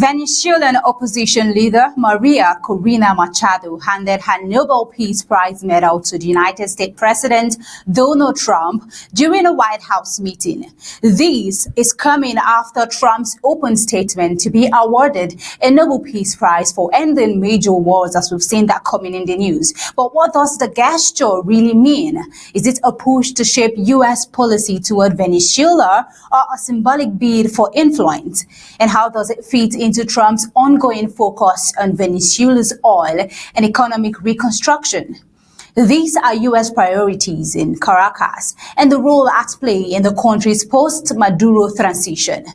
Venezuelan opposition leader Maria Corina Machado handed her Nobel Peace Prize medal to the United States President Donald Trump during a White House meeting. This is coming after Trump's open statement to be awarded a Nobel Peace Prize for ending major wars, as we've seen that coming in the news. But what does the gesture really mean? Is it a push to shape U.S. policy toward Venezuela or a symbolic bid for influence? And how does it fit into Trump's ongoing focus on Venezuela's oil and economic reconstruction? These are U.S. priorities in Caracas and the role at play in the country's post-Maduro transition.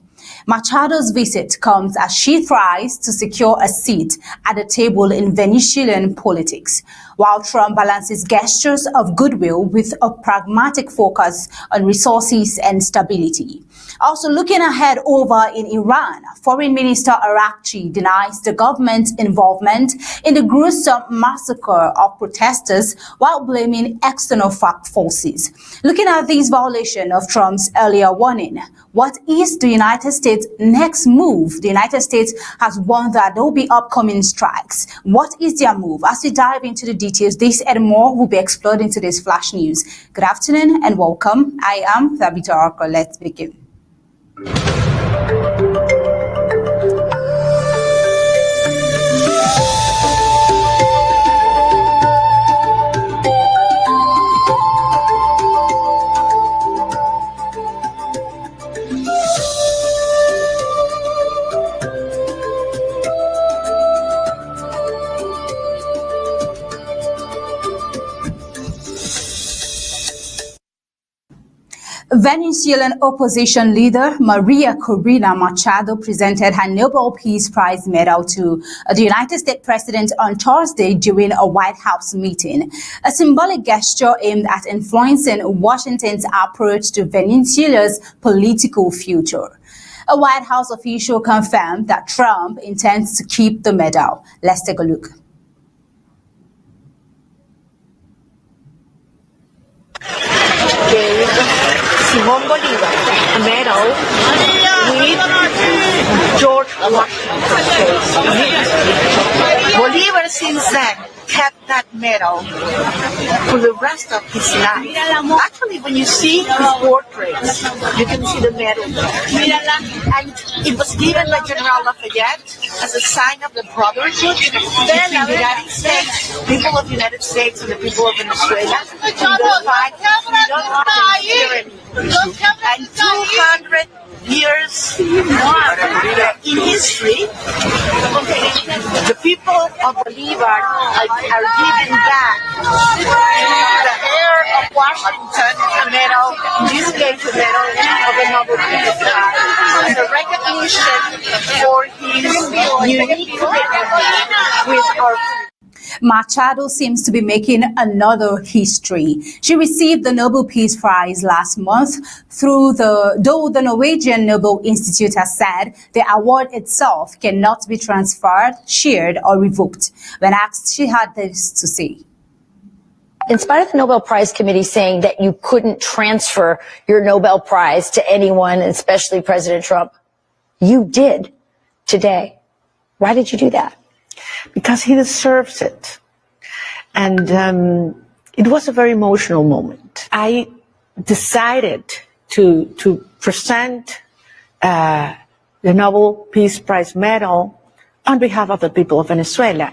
Machado's visit comes as she tries to secure a seat at the table in Venezuelan politics, while Trump balances gestures of goodwill with a pragmatic focus on resources and stability. Also looking ahead over in Iran, Foreign Minister Araghchi denies the government's involvement in the gruesome massacre of protesters while blaming external forces. Looking at this violation of Trump's earlier warning, what is the United States' next move? The United States has warned that there will be upcoming strikes. What is their move? As we dive into the details, this and more will be explored in today's Flash News. Good afternoon and welcome. I am Thabita Arko. Let's begin. Venezuelan opposition leader Maria Corina Machado presented her Nobel Peace Prize medal to the United States President on Thursday during a White House meeting, a symbolic gesture aimed at influencing Washington's approach to Venezuela's political future. A White House official confirmed that Trump intends to keep the medal. Let's take a look. Simón Bolívar, a medal with George Washington. Bolívar since then kept that medal for the rest of his life. Actually, when you see his portraits, you can see the medal there. And it was given by General Lafayette as a sign of the brotherhood between the United States, people of the United States and the people of Venezuela in the fight for freedom and tyranny. And 200 years in history, the people of Bolivar are giving back the heir of Washington a medal, in this case a medal of the Nobel Peace Prize, as a recognition for his unique commitment with our Machado seems to be making another history. She received the Nobel Peace Prize last month though the Norwegian Nobel Institute has said the award itself cannot be transferred, shared, or revoked. When asked, she had this to say. In spite of the Nobel Prize Committee saying that you couldn't transfer your Nobel Prize to anyone, especially President Trump, you did today. Why did you do that? Because he deserves it. And it was a very emotional moment. I decided to present the Nobel Peace Prize medal on behalf of the people of Venezuela.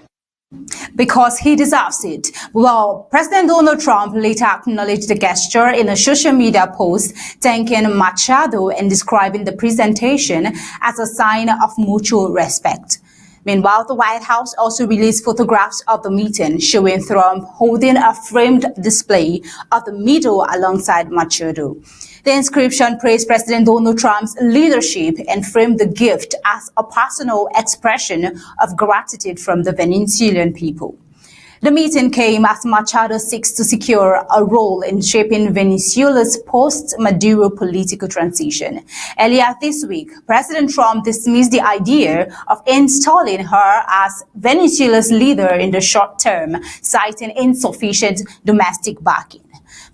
Because he deserves it. Well, President Donald Trump later acknowledged the gesture in a social media post, thanking Machado and describing the presentation as a sign of mutual respect. Meanwhile, the White House also released photographs of the meeting showing Trump holding a framed display of the medal alongside Machado. The inscription praised President Donald Trump's leadership and framed the gift as a personal expression of gratitude from the Venezuelan people. The meeting came as Machado seeks to secure a role in shaping Venezuela's post-Maduro political transition. Earlier this week, President Trump dismissed the idea of installing her as Venezuela's leader in the short term, citing insufficient domestic backing.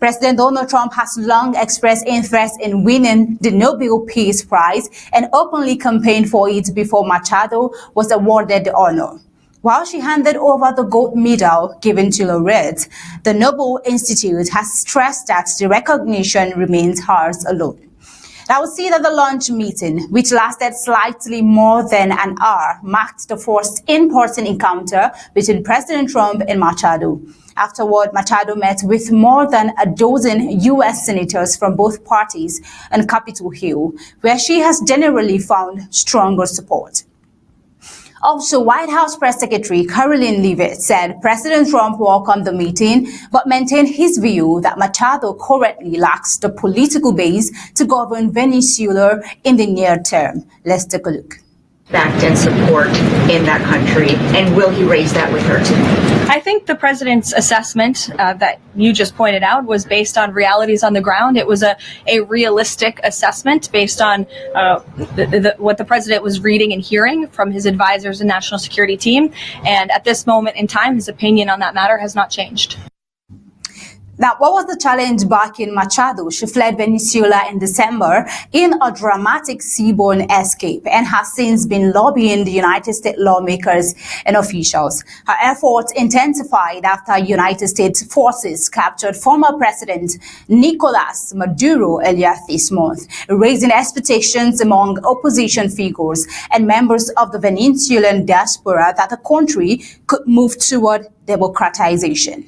President Donald Trump has long expressed interest in winning the Nobel Peace Prize and openly campaigned for it before Machado was awarded the honor. While she handed over the gold medal given to laureates, the Nobel Institute has stressed that the recognition remains hers alone. I will see that the lunch meeting, which lasted slightly more than an hour, marked the first in-person encounter between President Trump and Machado. Afterward, Machado met with more than a dozen U.S. senators from both parties on Capitol Hill, where she has generally found stronger support. Also, White House Press Secretary Caroline Leavitt said President Trump welcomed the meeting, but maintained his view that Machado currently lacks the political base to govern Venezuela in the near term. Let's take a look. Backed and support in that country, and will he raise that with her too? I think the president's assessment that you just pointed out was based on realities on the ground. It was a realistic assessment based on what the president was reading and hearing from his advisors and national security team. And at this moment in time, his opinion on that matter has not changed. Now, what was the challenge back in Machado? She fled Venezuela in December in a dramatic seaborne escape and has since been lobbying the United States lawmakers and officials. Her efforts intensified after United States forces captured former President Nicolas Maduro earlier this month, raising expectations among opposition figures and members of the Venezuelan diaspora that the country could move toward democratization.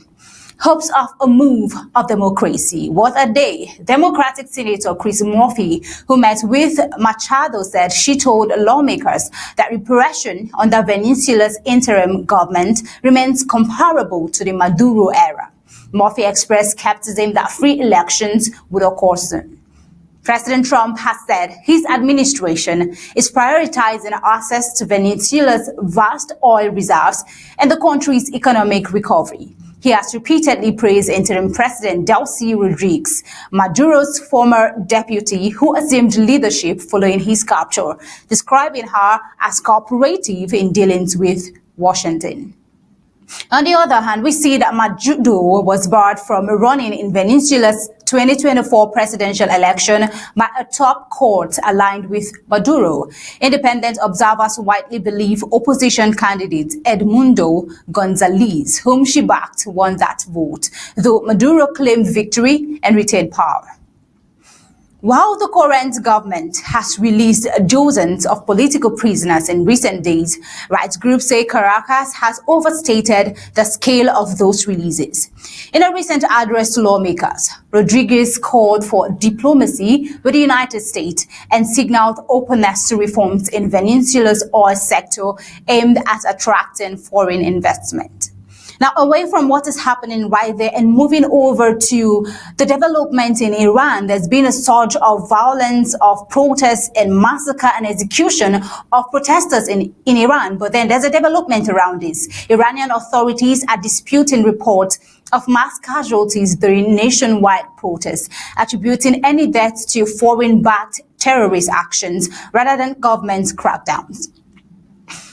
Hopes of a move of democracy. What a day. Democratic Senator Chris Murphy, who met with Machado, said she told lawmakers that repression under Venezuela's interim government remains comparable to the Maduro era. Murphy expressed skepticism that free elections would occur soon. President Trump has said his administration is prioritizing access to Venezuela's vast oil reserves and the country's economic recovery. He has repeatedly praised interim President Delcy Rodriguez, Maduro's former deputy who assumed leadership following his capture, describing her as cooperative in dealings with Washington. On the other hand, we see that Maduro was barred from running in Venezuela's 2024 presidential election by a top court aligned with Maduro. Independent observers widely believe opposition candidate Edmundo Gonzalez, whom she backed, won that vote, though Maduro claimed victory and retained power. While the current government has released dozens of political prisoners in recent days, rights groups say Caracas has overstated the scale of those releases. In a recent address to lawmakers, Rodriguez called for diplomacy with the United States and signaled openness to reforms in Venezuela's oil sector aimed at attracting foreign investment. Now, away from what is happening right there and moving over to the development in Iran, there's been a surge of violence, of protests and massacre and execution of protesters in Iran. But then there's a development around this. Iranian authorities are disputing reports of mass casualties during nationwide protests, attributing any deaths to foreign-backed terrorist actions rather than government crackdowns.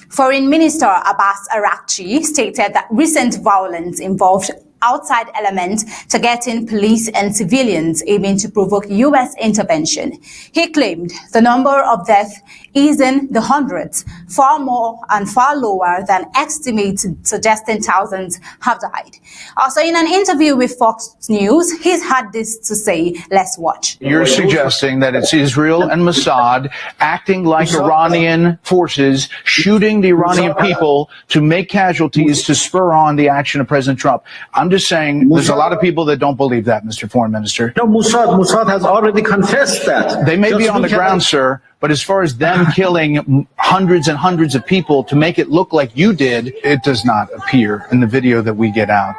Foreign Minister Abbas Araghchi stated that recent violence involved outside elements targeting police and civilians aiming to provoke U.S. intervention. He claimed the number of deaths is in the hundreds, far more and far lower than estimates suggesting thousands have died. Also, in an interview with Fox News, he's had this to say. Let's watch. You're suggesting that it's Israel and Mossad acting like Iranian forces, shooting the Iranian people to make casualties to spur on the action of President Trump. I'm just saying there's a lot of people that don't believe that, Mr. Foreign Minister. No, Mossad has already confessed that. They may be on the ground, sir, but as far as them killing hundreds and hundreds of people to make it look like you did, it does not appear in the video that we get out.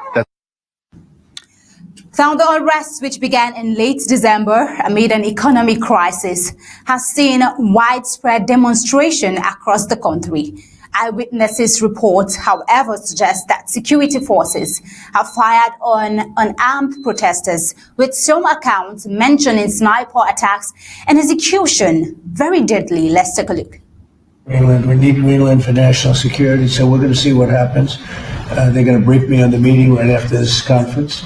Now, the unrest, which began in late December amid an economic crisis, has seen widespread demonstration across the country. Eyewitnesses report, however, suggest that security forces have fired on unarmed protesters, with some accounts mentioning sniper attacks and execution. Very deadly. Let's take a look. Greenland. We need Greenland for national security, so we're going to see what happens. They're going to brief me on the meeting right after this conference.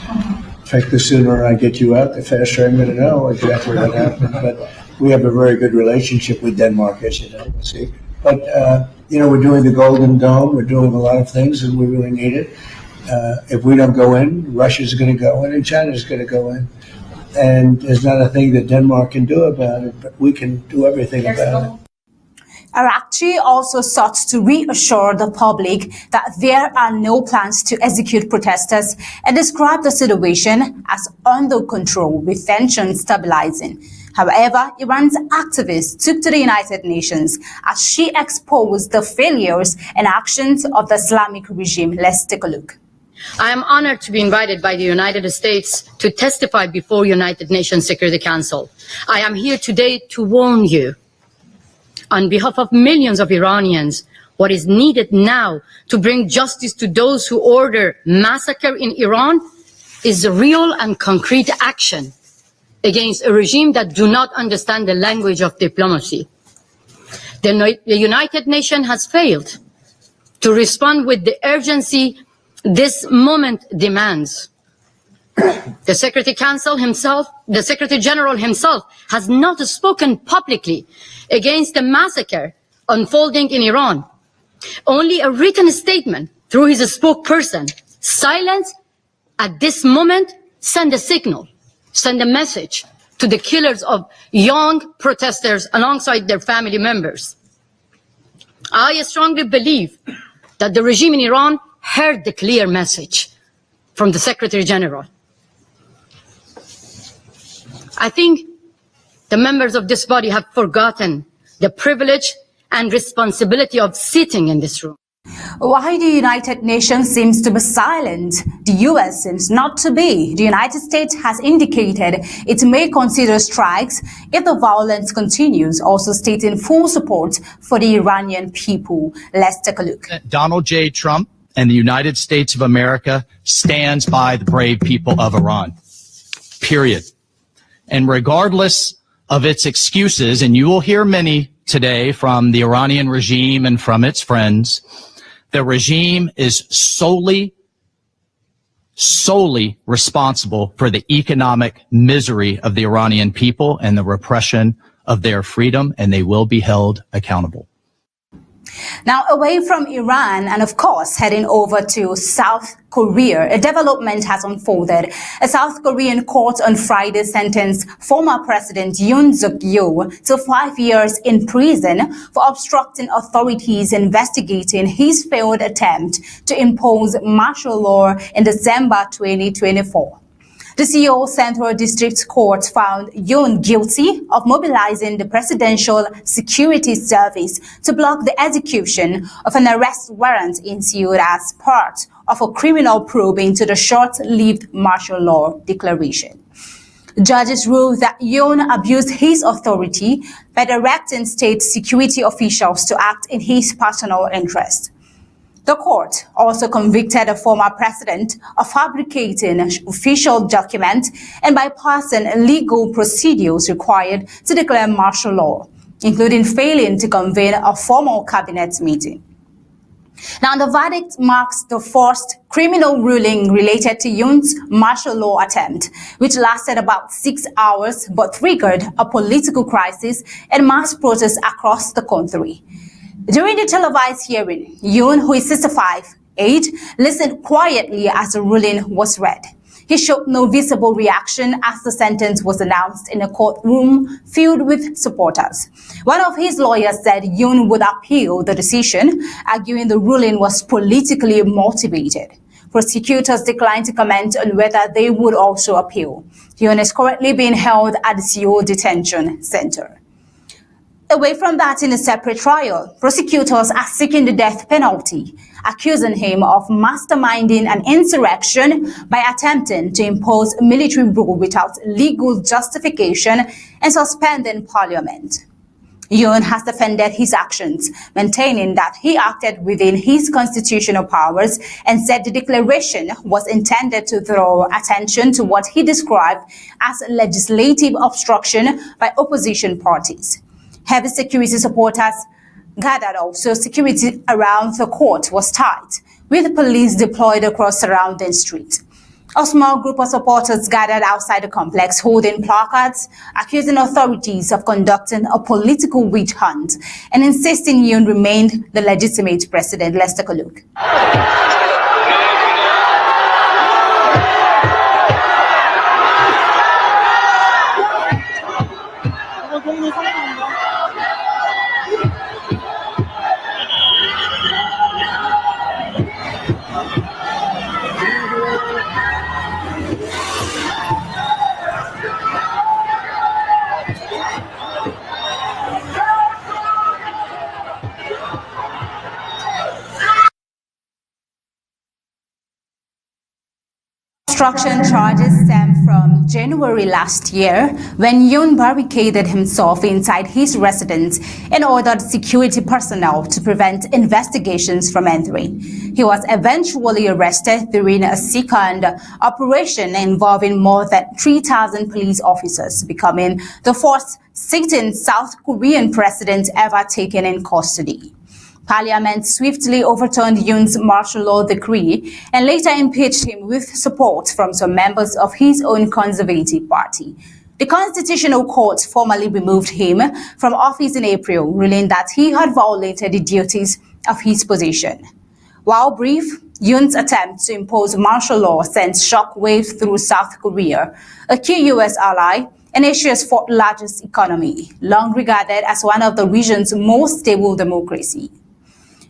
In fact, the sooner I get you out, the faster I'm going to know exactly what happened. But we have a very good relationship with Denmark, as you know. See, but we're doing the Golden Dome. We're doing a lot of things, and we really need it. If we don't go in, Russia's going to go in, and China's going to go in. And there's not a thing that Denmark can do about it, but we can do everything about it. Araghchi also sought to reassure the public that there are no plans to execute protesters and described the situation as under control with tensions stabilizing. However, Iran's activists took to the United Nations as she exposed the failures and actions of the Islamic regime. Let's take a look. I am honored to be invited by the United States to testify before United Nations Security Council. I am here today to warn you, on behalf of millions of Iranians, what is needed now to bring justice to those who order massacre in Iran is real and concrete action against a regime that do not understand the language of diplomacy. The United Nations has failed to respond with the urgency this moment demands. The Secretary General himself has not spoken publicly against the massacre unfolding in Iran. Only a written statement through his spokesperson, silence at this moment, send a signal, send a message to the killers of young protesters alongside their family members. I strongly believe that the regime in Iran heard the clear message from the Secretary General. I think the members of this body have forgotten the privilege and responsibility of sitting in this room. Why the United Nations seems to be silent, the US seems not to be. The United States has indicated it may consider strikes if the violence continues, also stating full support for the Iranian people. Let's take a look. Donald J. Trump and the United States of America stands by the brave people of Iran. Period. And regardless of its excuses, and you will hear many today from the Iranian regime and from its friends, the regime is solely responsible for the economic misery of the Iranian people and the repression of their freedom, and they will be held accountable. Now, away from Iran and, of course, heading over to South Korea, a development has unfolded. A South Korean court on Friday sentenced former President Yoon to 5 years in prison for obstructing authorities investigating his failed attempt to impose martial law in December 2024. The Seoul Central District Court found Yoon guilty of mobilizing the Presidential Security Service to block the execution of an arrest warrant in Seoul as part of a criminal probe into the short-lived martial law declaration. Judges ruled that Yoon abused his authority by directing state security officials to act in his personal interest. The court also convicted the former president of fabricating official documents and bypassing legal procedures required to declare martial law, including failing to convene a formal cabinet meeting. Now, the verdict marks the first criminal ruling related to Yoon's martial law attempt, which lasted about 6 hours but triggered a political crisis and mass protests across the country. During the televised hearing, Yoon, who is 65 age, listened quietly as the ruling was read. He showed no visible reaction as the sentence was announced in a courtroom filled with supporters. One of his lawyers said Yoon would appeal the decision, arguing the ruling was politically motivated. Prosecutors declined to comment on whether they would also appeal. Yoon is currently being held at the Seoul Detention Center. Away from that, in a separate trial, prosecutors are seeking the death penalty, accusing him of masterminding an insurrection by attempting to impose military rule without legal justification and suspending parliament. Yoon has defended his actions, maintaining that he acted within his constitutional powers and said the declaration was intended to draw attention to what he described as legislative obstruction by opposition parties. Heavy security supporters gathered, also security around the court was tight, with police deployed across surrounding streets. A small group of supporters gathered outside the complex holding placards, accusing authorities of conducting a political witch hunt and insisting Yoon remained the legitimate president. Let's take a look. Obstruction charges stem from January last year when Yoon barricaded himself inside his residence and ordered security personnel to prevent investigations from entering. He was eventually arrested during a second operation involving more than 3,000 police officers, becoming the first sitting South Korean president ever taken in custody. Parliament swiftly overturned Yoon's martial law decree and later impeached him with support from some members of his own Conservative Party. The Constitutional Court formally removed him from office in April, ruling that he had violated the duties of his position. While brief, Yoon's attempt to impose martial law sent shockwaves through South Korea, a key U.S. ally and Asia's fourth largest economy, long regarded as one of the region's most stable democracies.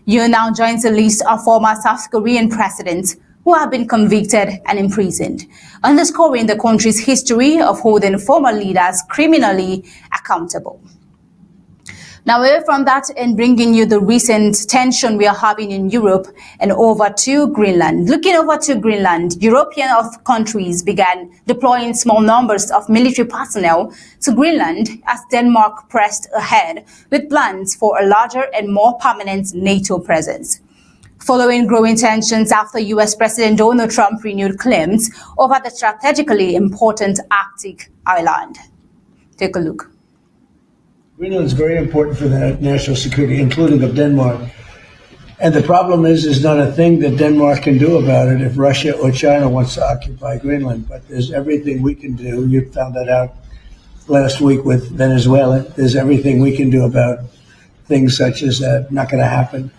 Yoon now joins a list of former South Korean presidents who have been convicted and imprisoned, underscoring the country's history of holding former leaders criminally accountable. Now, away from that and bringing you the recent tension we are having in Europe and over to Greenland. Looking over to Greenland, European countries began deploying small numbers of military personnel to Greenland as Denmark pressed ahead with plans for a larger and more permanent NATO presence. Following growing tensions after U.S. President Donald Trump renewed claims over the strategically important Arctic island. Take a look. Greenland is very important for the national security, including of Denmark. And the problem is not a thing that Denmark can do about it if Russia or China wants to occupy Greenland. But there's everything we can do. You found that out last week with Venezuela. There's everything we can do about things such as that. Not going to happen.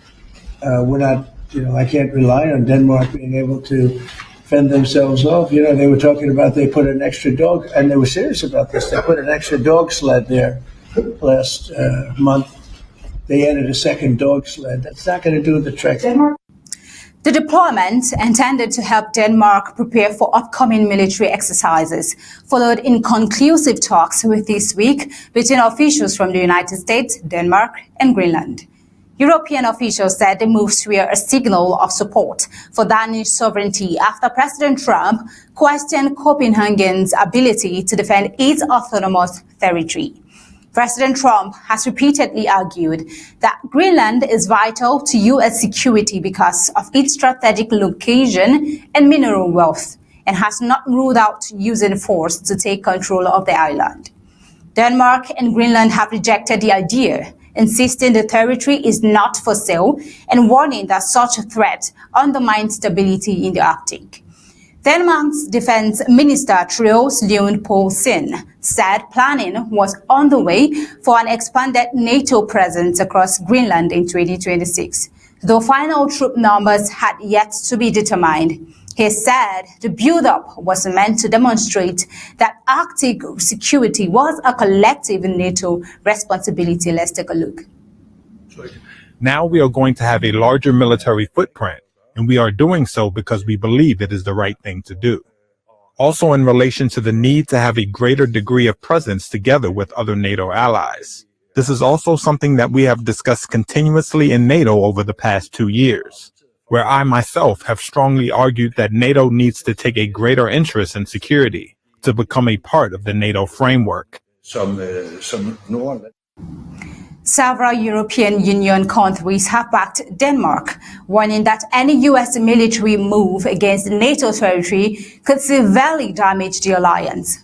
We're not, I can't rely on Denmark being able to fend themselves off. They were talking about they put an extra dog, and they were serious about this. They put an extra dog sled there last month. They added a second dog sled. That's not going to do the trick. The deployment, intended to help Denmark prepare for upcoming military exercises, followed inconclusive talks with this week between officials from the United States, Denmark, and Greenland. European officials said the moves were a signal of support for Danish sovereignty after President Trump questioned Copenhagen's ability to defend its autonomous territory. President Trump has repeatedly argued that Greenland is vital to U.S. security because of its strategic location and mineral wealth, and has not ruled out using force to take control of the island. Denmark and Greenland have rejected the idea, insisting the territory is not for sale and warning that such a threat undermines stability in the Arctic. Denmark's Defense Minister Troels Lund Poulsen said planning was on the way for an expanded NATO presence across Greenland in 2026, though final troop numbers had yet to be determined. He said the build-up was meant to demonstrate that Arctic security was a collective NATO responsibility. Let's take a look. Now we are going to have a larger military footprint, and we are doing so because we believe it is the right thing to do. Also in relation to the need to have a greater degree of presence together with other NATO allies. This is also something that we have discussed continuously in NATO over the past 2 years, where I myself have strongly argued that NATO needs to take a greater interest in security to become a part of the NATO framework. Several European Union countries have backed Denmark, warning that any U.S. military move against NATO territory could severely damage the alliance.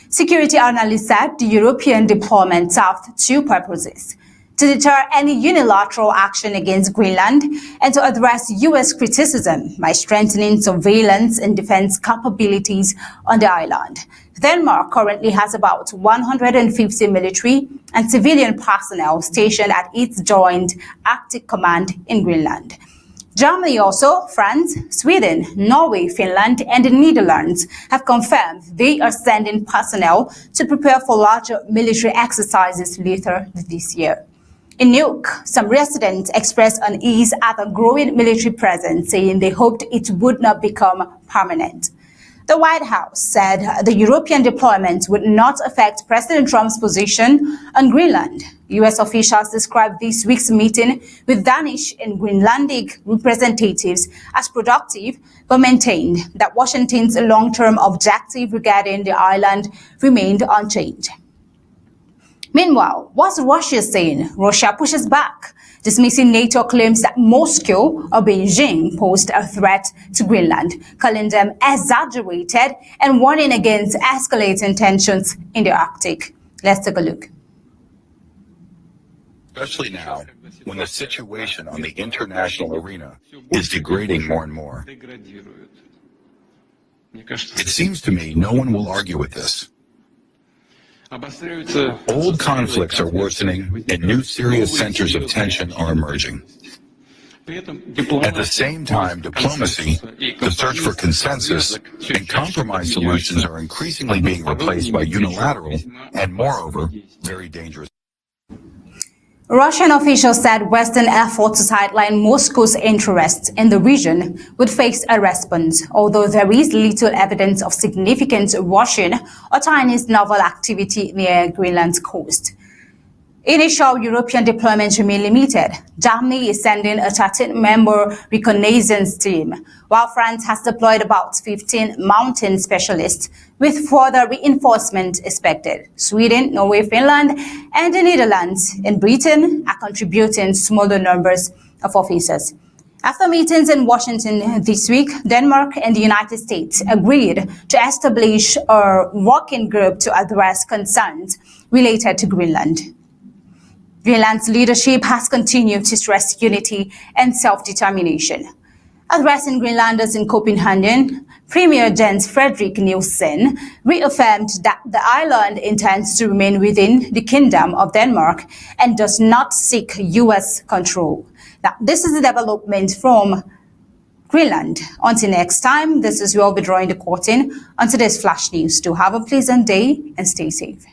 Security analysts said the European deployment served two purposes: to deter any unilateral action against Greenland and to address U.S. criticism by strengthening surveillance and defense capabilities on the island. Denmark currently has about 150 military and civilian personnel stationed at its joint Arctic Command in Greenland. Germany also, France, Sweden, Norway, Finland, and the Netherlands have confirmed they are sending personnel to prepare for larger military exercises later this year. In Nuuk, some residents expressed unease at a growing military presence, saying they hoped it would not become permanent. The White House said the European deployment would not affect President Trump's position on Greenland. U.S. officials described this week's meeting with Danish and Greenlandic representatives as productive, but maintained that Washington's long-term objective regarding the island remained unchanged. Meanwhile, what's Russia saying? Russia pushes back, dismissing NATO claims that Moscow or Beijing posed a threat to Greenland, calling them exaggerated and warning against escalating tensions in the Arctic. Let's take a look. Especially now, when the situation on the international arena is degrading more and more. It seems to me no one will argue with this. Old conflicts are worsening and new serious centers of tension are emerging. At the same time, diplomacy, the search for consensus, and compromise solutions are increasingly being replaced by unilateral and, moreover, very dangerous. Russian officials said Western efforts to sideline Moscow's interests in the region would face a response, although there is little evidence of significant Russian or Chinese naval activity near Greenland's coast. Initial European deployments remain limited. Germany is sending a 13-member reconnaissance team, while France has deployed about 15 mountain specialists, with further reinforcement expected. Sweden, Norway, Finland, and the Netherlands and Britain are contributing smaller numbers of officers. After meetings in Washington this week, Denmark and the United States agreed to establish a working group to address concerns related to Greenland. Greenland's leadership has continued to stress unity and self-determination. Addressing Greenlanders in Copenhagen, Premier Jens Frederik Nielsen reaffirmed that the island intends to remain within the Kingdom of Denmark and does not seek U.S. control. Now, this is a development from Greenland. Until next time, this is where we'll be drawing the curtain on today's Flash News. Do have a pleasant day and stay safe.